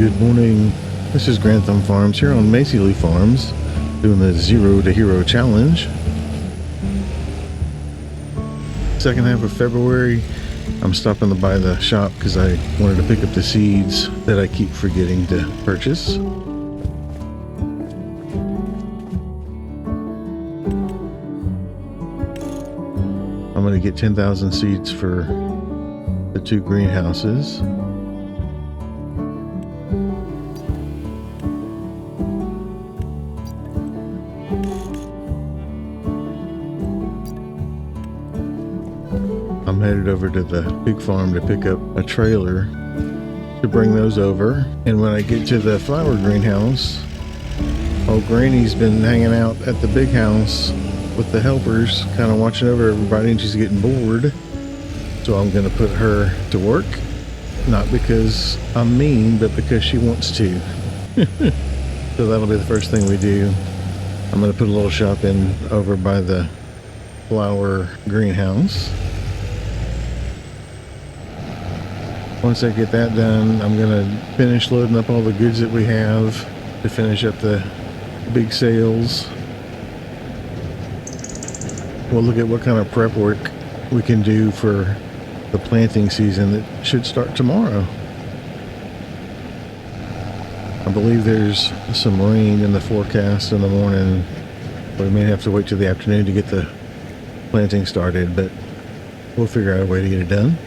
Good morning. This is Grantham Farms here on Maizy Lou Farms, doing the Zero to Hero Challenge. Second half of February, I'm stopping by the shop because I wanted to pick up the seeds that I keep forgetting to purchase. I'm going to get 10,000 seeds for the 2 greenhouses. I'm headed over to the pig farm to pick up a trailer to bring those over. And when I get to the flower greenhouse, old Granny's been hanging out at the big house with the helpers, kind of watching over everybody, and she's getting bored. So I'm going to put her to work, not because I'm mean, but because she wants to. So that'll be the first thing we do. I'm going to put a little shop in over by the flower greenhouse. Once I get that done, I'm going to finish loading up all the goods that we have to finish up the big sales. We'll look at what kind of prep work we can do for the planting season that should start tomorrow. I believe there's some rain in the forecast in the morning. We may have to wait till the afternoon to get the planting started, but we'll figure out a way to get it done.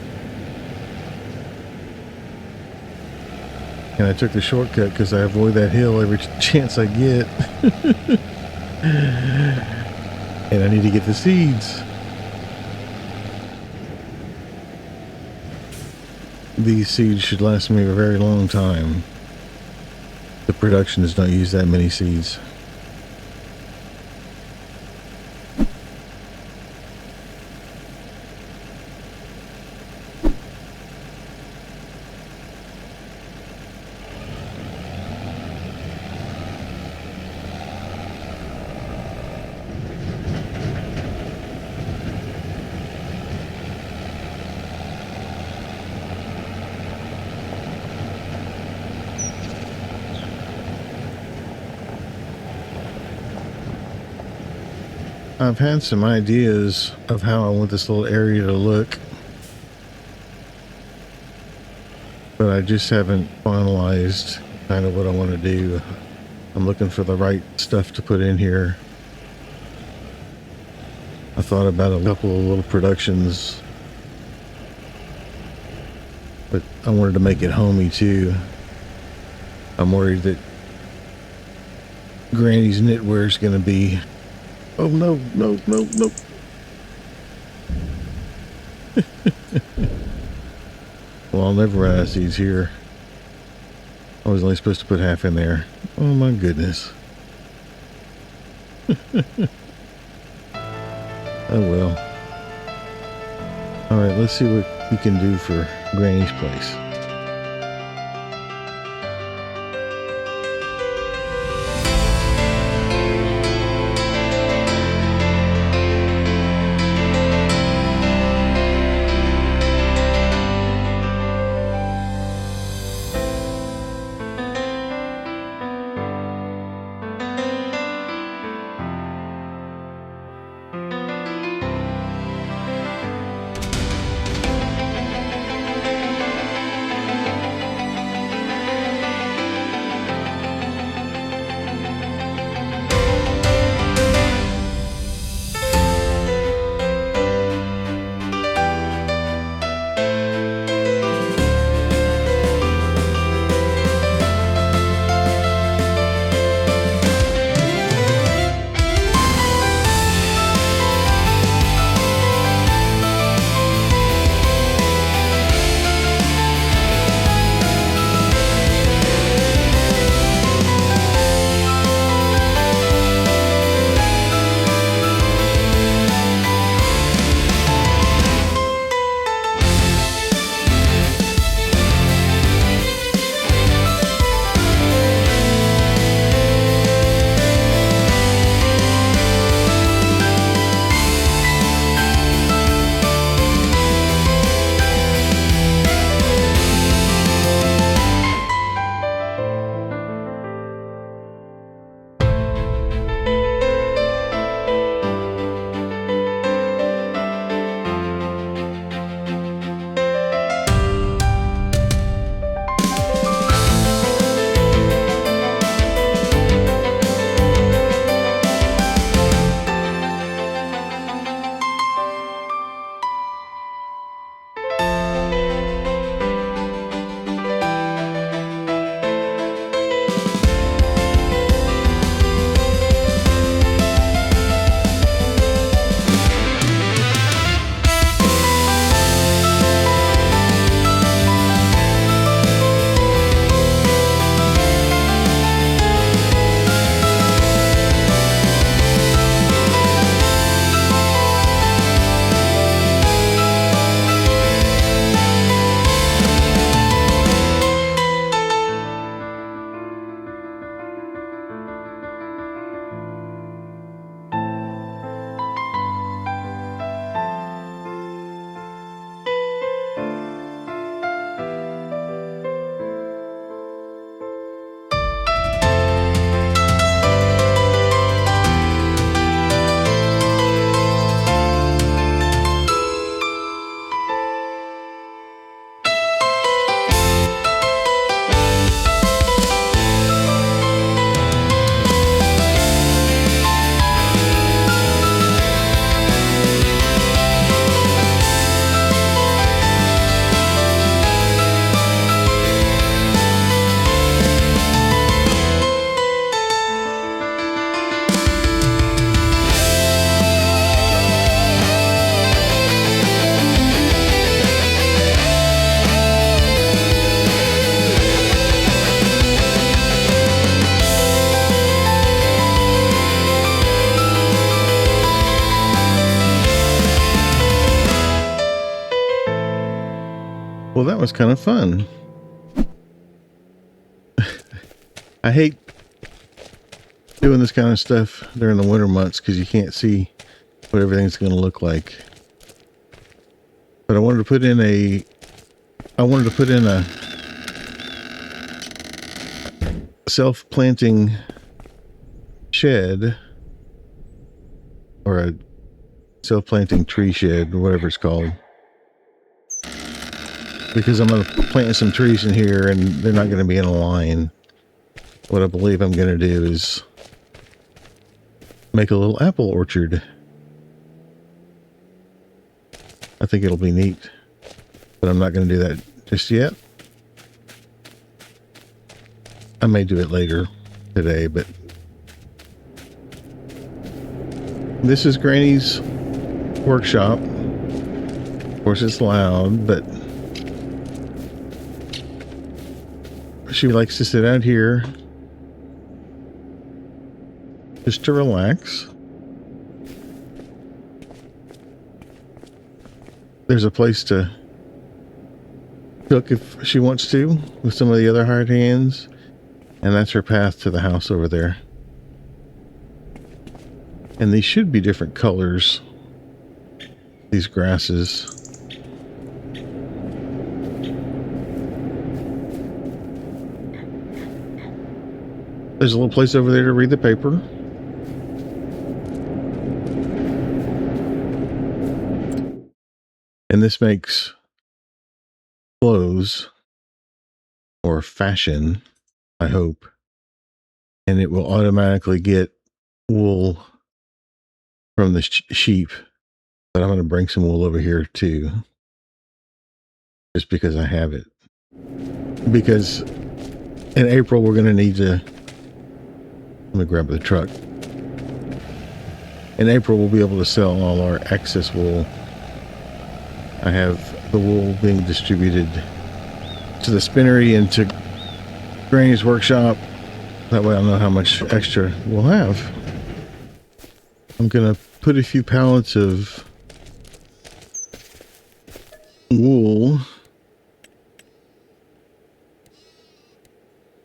And I took the shortcut because I avoid that hill every chance I get. And I need to get the seeds. These seeds should last me a very long time. The production does not use that many seeds. I've had some ideas of how I want this little area to look, but I just haven't finalized kind of what I want to do. I'm looking for the right stuff to put in here. I thought about a couple of little productions, but I wanted to make it homey too. I'm worried that Granny's knitwear is going to be... Oh, no. Well, I'll never run out of seeds here. I was only supposed to put half in there. Oh, my goodness. Oh, well. All right, let's see what we can do for Granny's place. Well, that was kind of fun. I hate doing this kind of stuff during the winter months because you can't see what everything's going to look like. But I wanted to put in a self-planting shed, or a self-planting tree shed, whatever it's called, because I'm going to plant some trees in here and they're not going to be in a line. What I believe I'm going to do is make a little apple orchard. I think it'll be neat, but I'm not going to do that just yet. I may do it later today, but this is Granny's workshop. Of course, it's loud, but she likes to sit out here just to relax. There's a place to cook if she wants to with some of the other hired hands, and that's her path to the house over there. And these should be different colors, these grasses. There's a little place over there to read the paper. And this makes clothes or fashion, I hope. And it will automatically get wool from the sheep. But I'm going to bring some wool over here too, just because I have it. Because in April we're going to need to, let me grab the truck. In April we'll be able to sell all our excess wool. I have the wool being distributed to the spinnery and to Granny's workshop. That way I'll know how much extra we'll have. I'm going to put a few pallets of wool,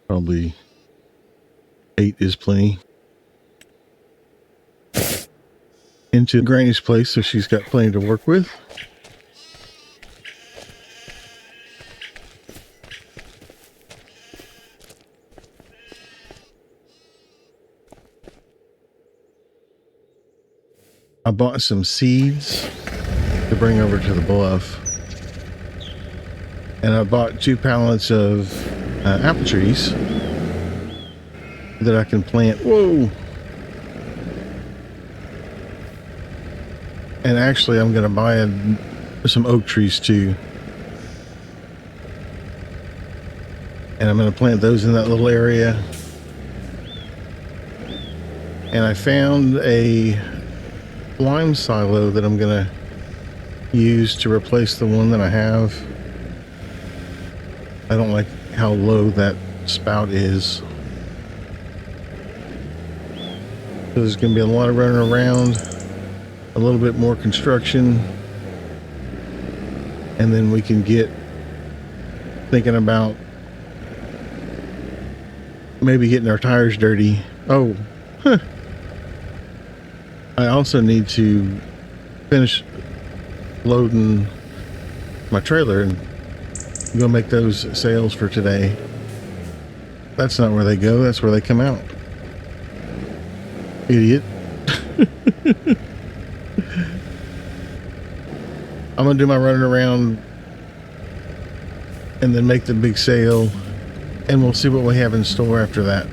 probably 8 is plenty, into Granny's place so she's got plenty to work with. I bought some seeds to bring over to the bluff, and I bought 2 pallets of apple trees that I can plant. Whoa! And actually I'm going to buy some oak trees too, and I'm going to plant those in that little area. And I found a lime silo that I'm going to use to replace the one that I have. I don't like how low that spout is. So there's going to be a lot of running around, a little bit more construction, and then we can get thinking about maybe getting our tires dirty. Oh, huh. I also need to finish loading my trailer and go make those sales for today. That's not where they go, that's where they come out. Idiot. I'm gonna do my running around and then make the big sale, and we'll see what we have in store after that.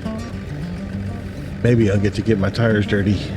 Maybe I'll get to get my tires dirty.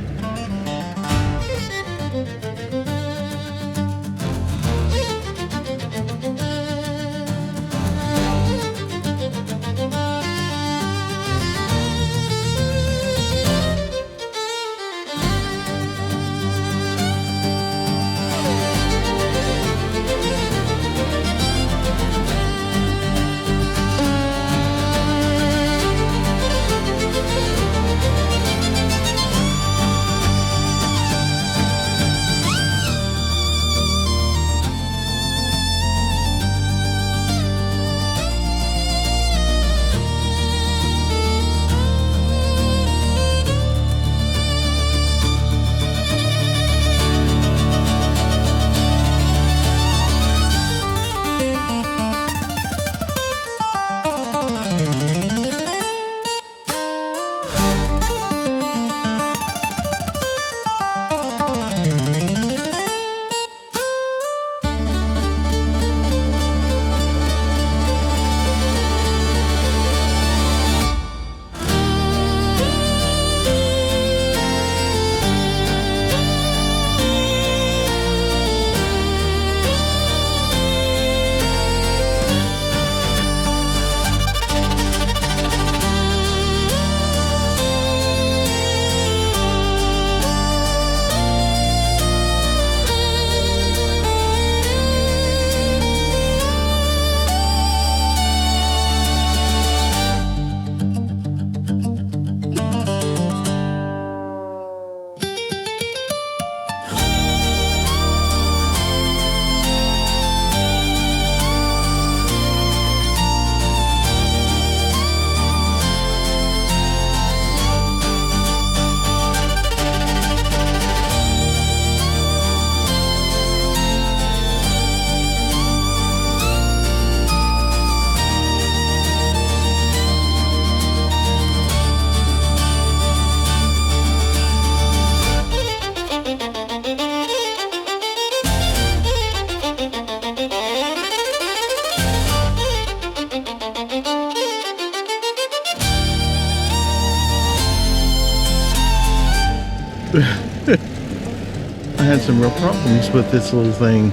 had some real problems with this little thing.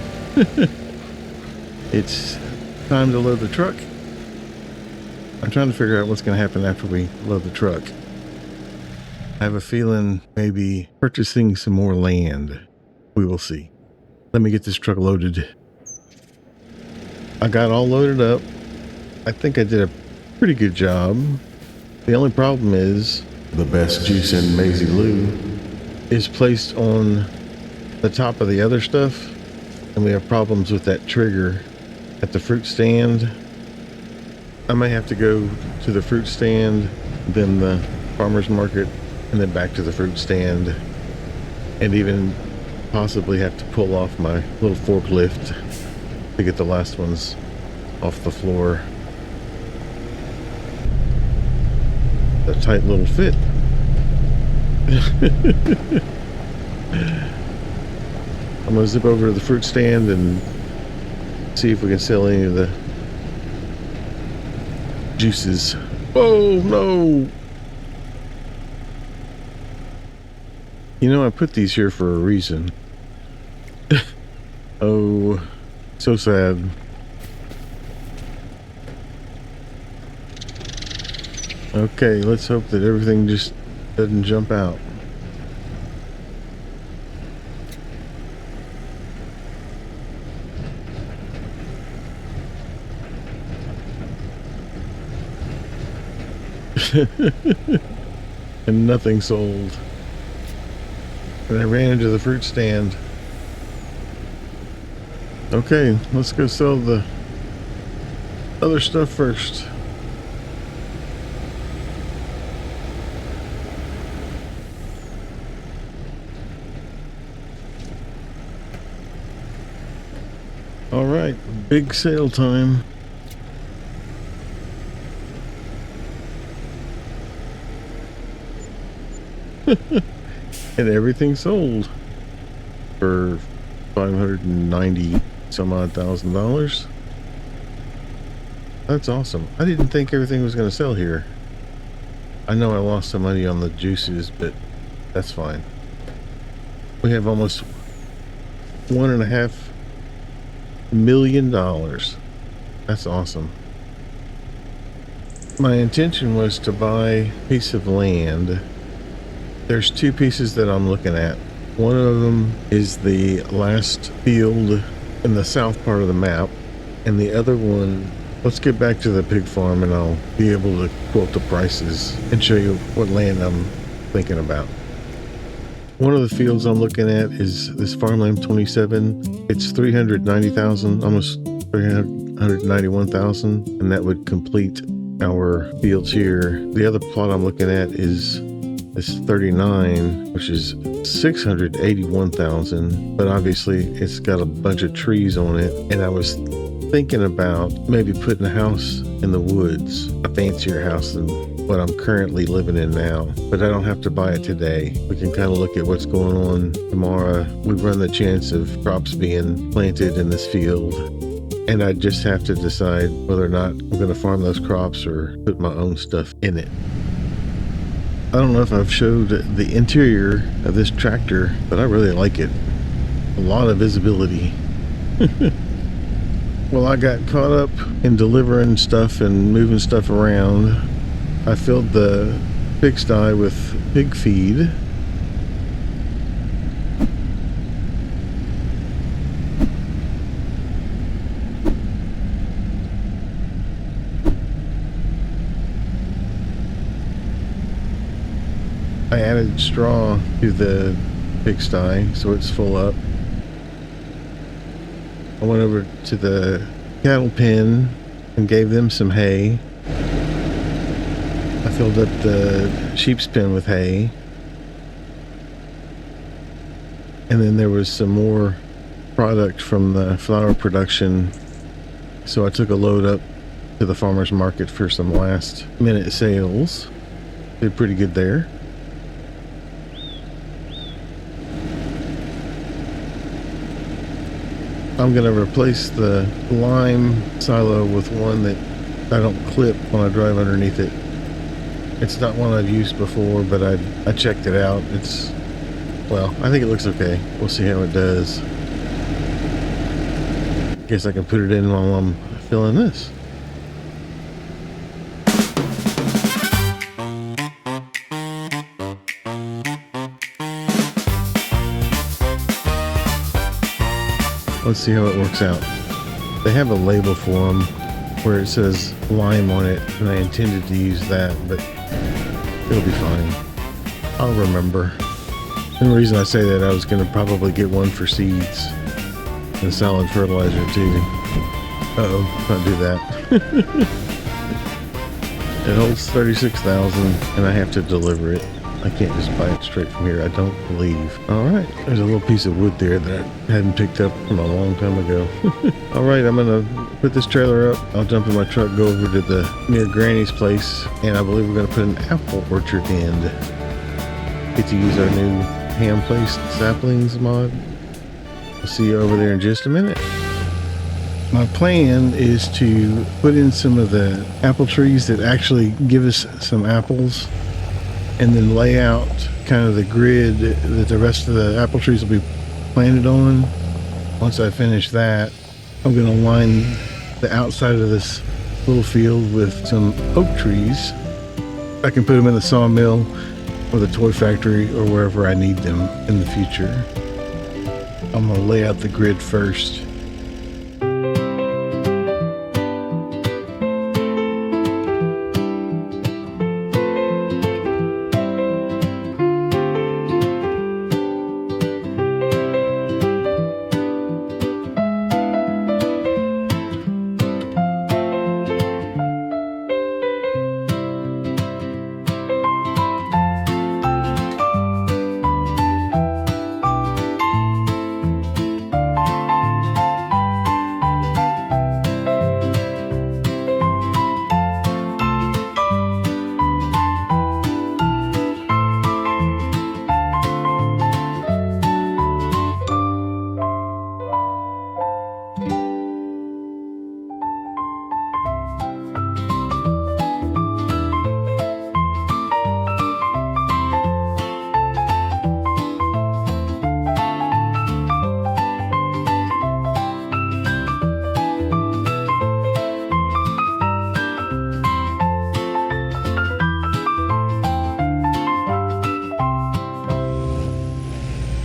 It's time to load the truck. I'm trying to figure out what's going to happen after we load the truck. I have a feeling maybe purchasing some more land. We will see. Let me get this truck loaded. I got all loaded up. I think I did a pretty good job. The only problem is the best juice in Maizy Lou is placed on the top of the other stuff, and we have problems with that trigger at the fruit stand. I may have to go to the fruit stand, then the farmer's market, and then back to the fruit stand, and even possibly have to pull off my little forklift to get the last ones off the floor. A tight little fit. I'm gonna zip over to the fruit stand and see if we can sell any of the juices. Oh no! You know, I put these here for a reason. Oh, so sad. Okay, let's hope that everything just doesn't jump out. And nothing sold. And I ran into the fruit stand. Okay, let's go sell the other stuff first. All right, big sale time. And everything sold for $590 some odd $1,000. That's awesome. I didn't think everything was going to sell here. I know I lost some money on the juices, but that's fine. We have almost $1.5 million. That's awesome. My intention was to buy a piece of land. There's two pieces that I'm looking at. One of them is the last field in the south part of the map, and the other one, let's get back to the pig farm and I'll be able to quote the prices and show you what land I'm thinking about. One of the fields I'm looking at is this farmland 27. It's 390,000, almost 391,000, and that would complete our fields here. The other plot I'm looking at is this 39, which is 681,000, but obviously it's got a bunch of trees on it, and I was thinking about maybe putting a house in the woods, a fancier house than what I'm currently living in now, but I don't have to buy it today. We can kind of look at what's going on tomorrow. We run the chance of crops being planted in this field, and I just have to decide whether or not I'm going to farm those crops or put my own stuff in it. I don't know if I've showed the interior of this tractor, but I really like it. A lot of visibility. Well, I got caught up in delivering stuff and moving stuff around. I filled the pigsty with pig feed. I added straw to the pigsty, so it's full up. I went over to the cattle pen and gave them some hay. I filled up the sheep's pen with hay. And then there was some more product from the flour production, so I took a load up to the farmer's market for some last minute sales. Did pretty good there. I'm going to replace the lime silo with one that I don't clip when I drive underneath it. It's not one I've used before, but I checked it out. It's Well, I think it looks okay. We'll see how it does. Guess I can put it in while I'm filling this. Let's see how it works out. They have a label for them where it says lime on it, and I intended to use that, but it'll be fine. I'll remember. And the reason I say that, I was going to probably get one for seeds and solid fertilizer too. Uh-oh, can't do that. It holds 36,000 and I have to deliver it. I can't just buy it straight from here, I don't believe. Alright, there's a little piece of wood there that I hadn't picked up from a long time ago. Alright, I'm gonna put this trailer up. I'll jump in my truck, go over to near Granny's place, and I believe we're gonna put an apple orchard in. Get to use our new hand-placed saplings mod. I'll see you over there in just a minute. My plan is to put in some of the apple trees that actually give us some apples, and then lay out kind of the grid that the rest of the apple trees will be planted on. Once I finish that, I'm going to line the outside of this little field with some oak trees. I can put them in the sawmill or the toy factory or wherever I need them in the future. I'm going to lay out the grid first.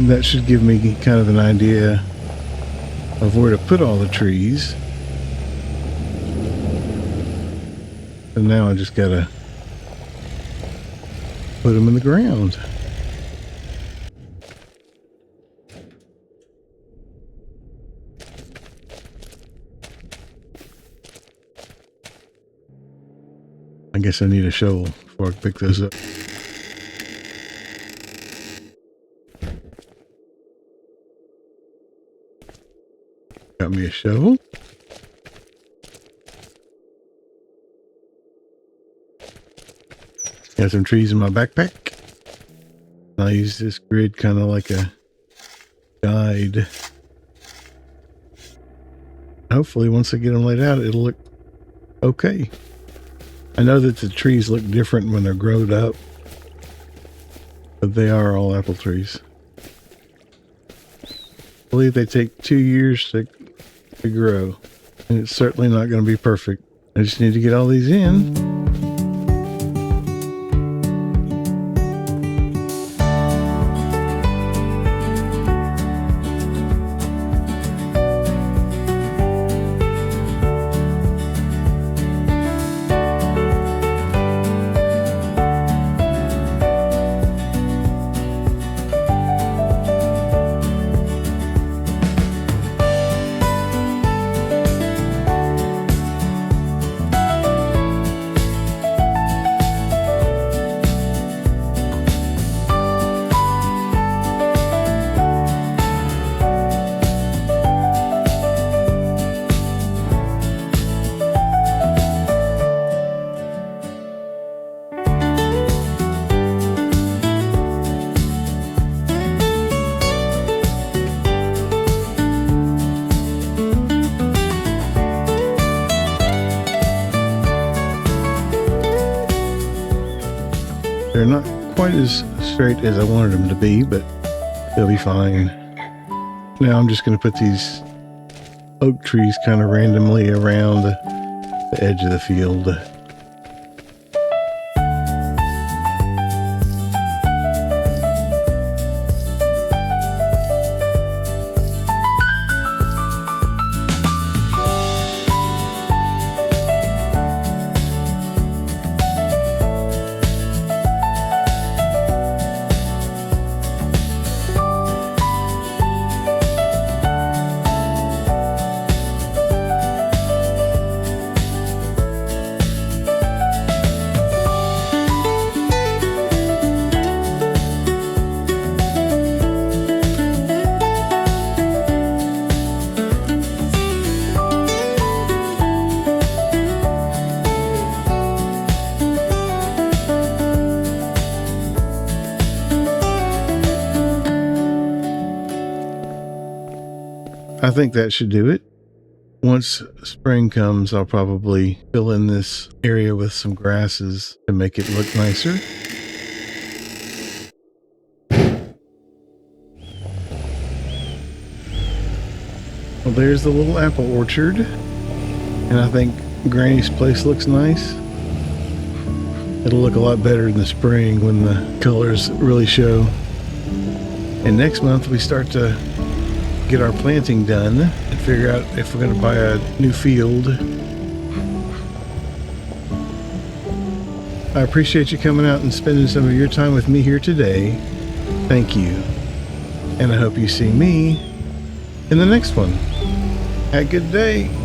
That should give me kind of an idea of where to put all the trees. And now I just gotta put them in the ground. I guess I need a shovel before I pick those up. Got me a shovel. Got some trees in my backpack. I'll use this grid kind of like a guide. Hopefully once I get them laid out, it'll look okay. I know that the trees look different when they're grown up, but they are all apple trees. I believe they take 2 years to grow, and it's certainly not going to be perfect. I just need to get all these in. They're not quite as straight as I wanted them to be, but They'll be fine. Now I'm just going to put these oak trees kind of randomly around the edge of the field. I think that should do it. Once spring comes, I'll probably fill in this area with some grasses to make it look nicer. Well, there's the little apple orchard. And I think Granny's place looks nice. It'll look a lot better in the spring when the colors really show. And next month we start to get our planting done and figure out if we're going to buy a new field. I appreciate you coming out and spending some of your time with me here today. Thank you. And I hope you see me in the next one. Have a good day.